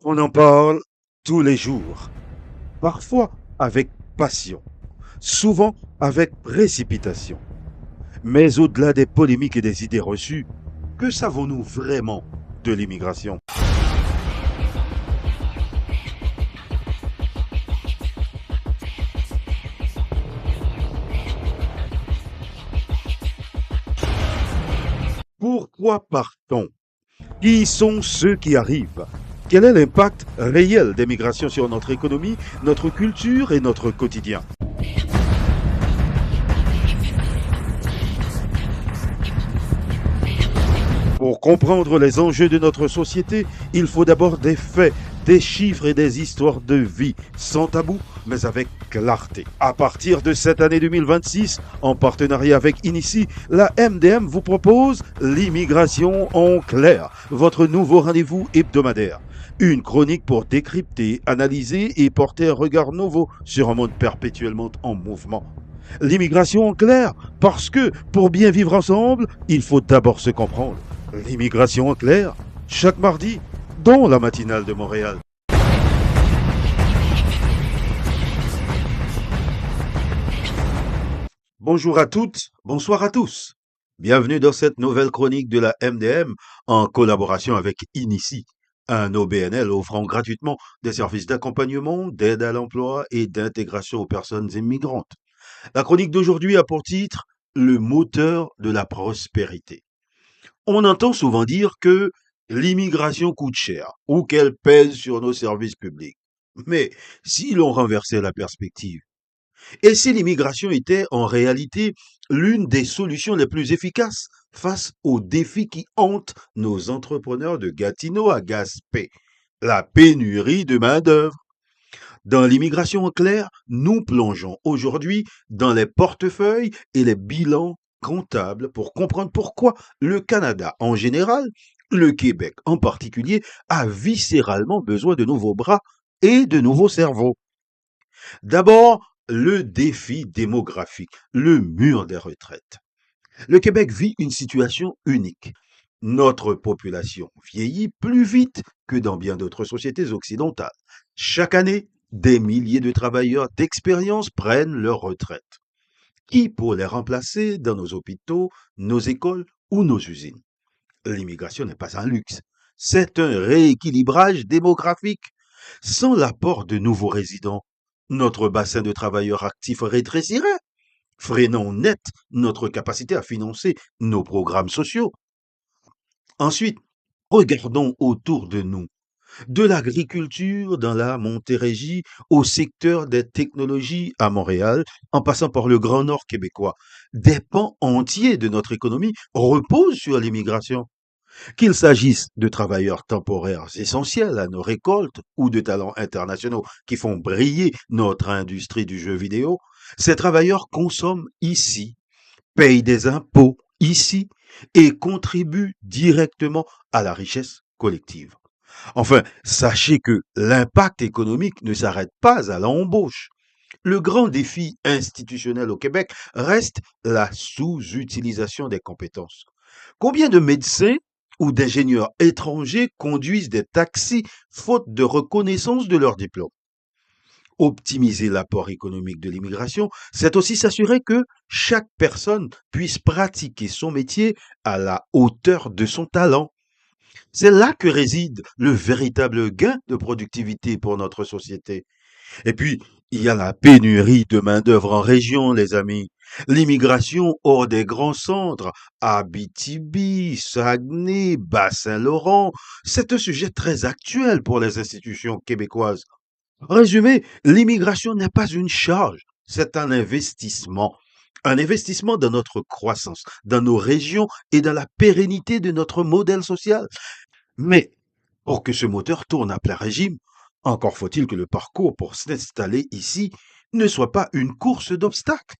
On en parle tous les jours, parfois avec passion, souvent avec précipitation. Mais au-delà des polémiques et des idées reçues, que savons-nous vraiment de l'immigration? Pourquoi part-on? Qui sont ceux qui arrivent? Quel est l'impact réel des migrations sur notre économie, notre culture et notre quotidien? Pour comprendre les enjeux de notre société, il faut d'abord des faits, des chiffres et des histoires de vie, sans tabou, mais avec clarté. À partir de cette année 2026, en partenariat avec Inici, la MDM vous propose l'immigration en clair, votre nouveau rendez-vous hebdomadaire. Une chronique pour décrypter, analyser et porter un regard nouveau sur un monde perpétuellement en mouvement. L'immigration en clair, parce que pour bien vivre ensemble, il faut d'abord se comprendre. L'immigration en clair, chaque mardi, dans la matinale de Montréal. Bonjour à toutes, bonsoir à tous. Bienvenue dans cette nouvelle chronique de la MDM en collaboration avec Inici, un OBNL offrant gratuitement des services d'accompagnement, d'aide à l'emploi et d'intégration aux personnes immigrantes. La chronique d'aujourd'hui a pour titre Le moteur de la prospérité. On entend souvent dire que l'immigration coûte cher ou qu'elle pèse sur nos services publics. Mais si l'on renversait la perspective, et si l'immigration était en réalité l'une des solutions les plus efficaces face aux défis qui hantent nos entrepreneurs de Gatineau à Gaspé, la pénurie de main-d'œuvre? Dans l'immigration en clair, nous plongeons aujourd'hui dans les portefeuilles et les bilans comptables pour comprendre pourquoi le Canada en général, le Québec en particulier, a viscéralement besoin de nouveaux bras et de nouveaux cerveaux. D'abord, le défi démographique, le mur des retraites. Le Québec vit une situation unique. Notre population vieillit plus vite que dans bien d'autres sociétés occidentales. Chaque année, des milliers de travailleurs d'expérience prennent leur retraite. Qui pour les remplacer dans nos hôpitaux, nos écoles ou nos usines? L'immigration n'est pas un luxe, c'est un rééquilibrage démographique. Sans l'apport de nouveaux résidents, notre bassin de travailleurs actifs rétrécirait, freinant net notre capacité à financer nos programmes sociaux. Ensuite, regardons autour de nous. De l'agriculture dans la Montérégie au secteur des technologies à Montréal, en passant par le Grand Nord québécois, des pans entiers de notre économie reposent sur l'immigration. Qu'il s'agisse de travailleurs temporaires essentiels à nos récoltes ou de talents internationaux qui font briller notre industrie du jeu vidéo, ces travailleurs consomment ici, payent des impôts ici et contribuent directement à la richesse collective. Enfin, sachez que l'impact économique ne s'arrête pas à l'embauche. Le grand défi institutionnel au Québec reste la sous-utilisation des compétences. Combien de médecins ou d'ingénieurs étrangers conduisent des taxis faute de reconnaissance de leur diplôme? Optimiser l'apport économique de l'immigration, c'est aussi s'assurer que chaque personne puisse pratiquer son métier à la hauteur de son talent. C'est là que réside le véritable gain de productivité pour notre société. Et puis, il y a la pénurie de main-d'œuvre en région, les amis. L'immigration hors des grands centres, Abitibi, Saguenay, Bas-Saint-Laurent, c'est un sujet très actuel pour les institutions québécoises. En résumé, l'immigration n'est pas une charge, c'est un investissement. Un investissement dans notre croissance, dans nos régions et dans la pérennité de notre modèle social. Mais pour que ce moteur tourne à plein régime, encore faut-il que le parcours pour s'installer ici ne soit pas une course d'obstacles.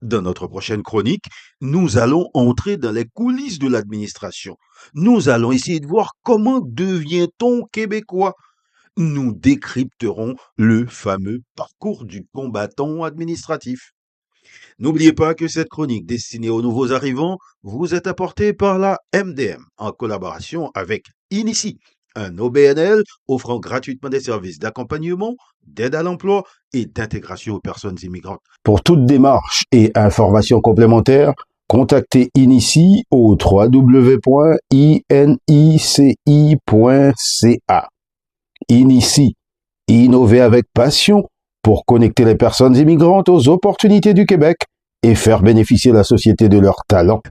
Dans notre prochaine chronique, nous allons entrer dans les coulisses de l'administration. Nous allons essayer de voir comment devient-on québécois. Nous décrypterons le fameux parcours du combattant administratif. N'oubliez pas que cette chronique destinée aux nouveaux arrivants vous est apportée par la MDM en collaboration avec Inici, un OBNL offrant gratuitement des services d'accompagnement, d'aide à l'emploi et d'intégration aux personnes immigrantes. Pour toute démarche et information complémentaire, contactez Inici au www.inici.ca. Inici, innover avec passion pour connecter les personnes immigrantes aux opportunités du Québec et faire bénéficier la société de leurs talents.